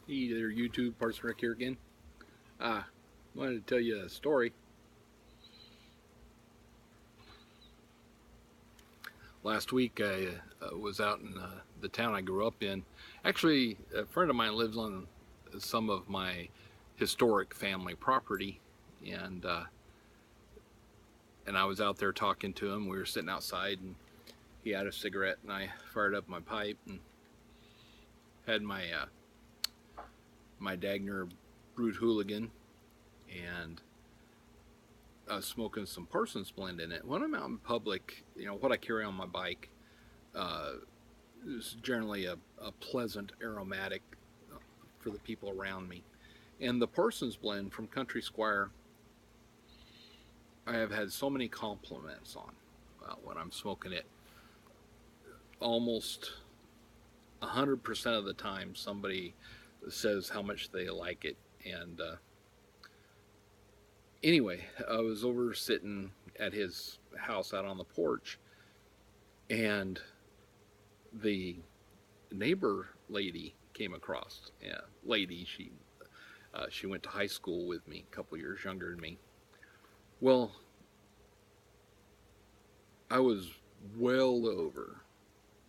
Hey there, YouTube. Parson Rick here again. Wanted to tell you a story. Last week I was out in the town I grew up in. Actually, a friend of mine lives on some of my historic family property, and I was out there talking to him. We were sitting outside, and he had a cigarette, and I fired up my pipe and had my Dagner Brute Hooligan, and I was smoking some Parsons blend in it. When I'm out in public, what I carry on my bike is generally a pleasant aromatic for the people around me. And the Parsons blend from Country Squire, I have had so many compliments on when I'm smoking it. Almost 100% of the time, somebody says how much they like it. And anyway, I was over sitting at his house out on the porch, and the neighbor lady came across. Yeah, lady, she went to high school with me, a couple years younger than me. Well, I was well over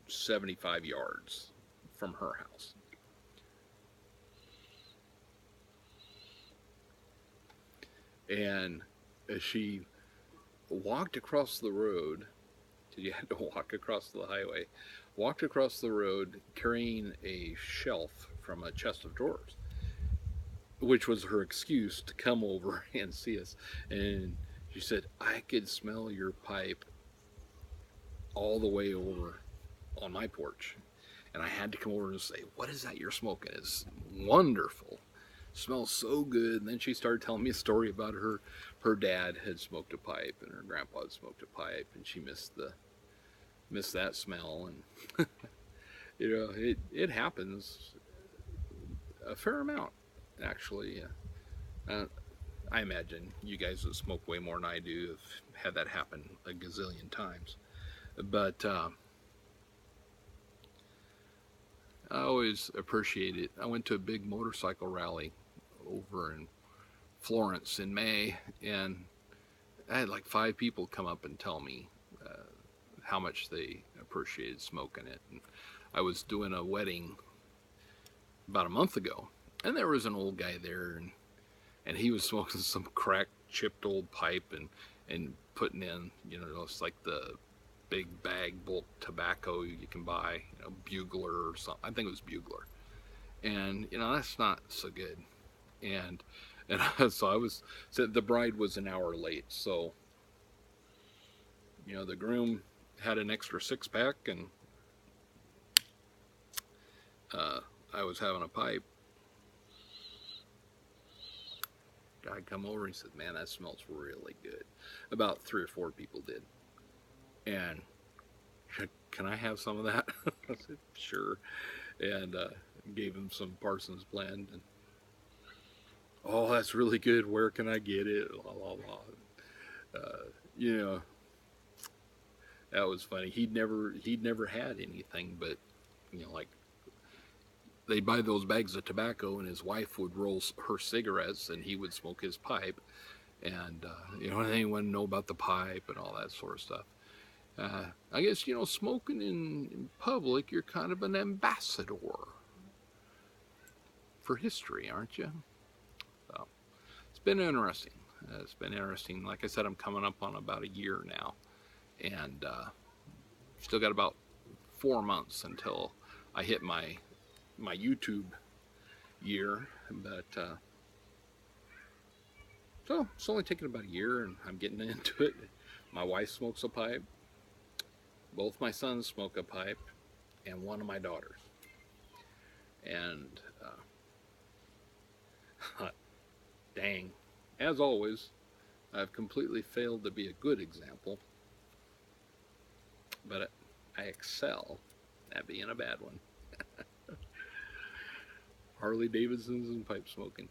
75 yards from her house. And as she walked across the road, you had to walk across the highway, walked across the road carrying a shelf from a chest of drawers, which was her excuse to come over and see us. And she said, I could smell your pipe all the way over on my porch. And I had to come over and say, what is that you're smoking? It's wonderful. It smells so good. And then she started telling me a story about her dad had smoked a pipe and her grandpa had smoked a pipe, and she missed that smell. And it happens a fair amount, actually. I imagine you guys that smoke way more than I do have had that happen a gazillion times. But I always appreciate it. I went to a big motorcycle rally over in Florence in May, and I had like 5 people come up and tell me how much they appreciated smoking it. And I was doing a wedding about a month ago, and there was an old guy there, and he was smoking some cracked, chipped old pipe and putting in, it's like the big bag bulk tobacco you can buy, Bugler or something. I think it was Bugler. And, that's not so good. And so the bride was an hour late. So, the groom had an extra 6-pack, and I was having a pipe. Guy come over and he said, man, that smells really good. About 3 or 4 people did. And can I have some of that? I said, sure. And gave him some Parsons blend. And, oh, that's really good. Where can I get it? La, la, la. That was funny. He'd never had anything but, like, they'd buy those bags of tobacco, and his wife would roll her cigarettes, and he would smoke his pipe. And, anyone know about the pipe and all that sort of stuff. I guess, smoking in public, you're kind of an ambassador for history, aren't you? So, it's been interesting. Like I said, I'm coming up on about a year now, and still got about 4 months until I hit my YouTube year. But so it's only taken about a year, and I'm getting into it. My wife smokes a pipe. Both my sons smoke a pipe, and one of my daughters. And dang, as always, I've completely failed to be a good example, but I excel at being a bad one. Harley Davidsons and pipe smoking.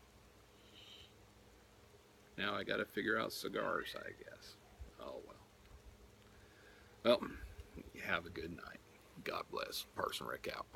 Now I got to figure out cigars, I guess. Oh well. Well, have a good night. God bless. Parson Rick out.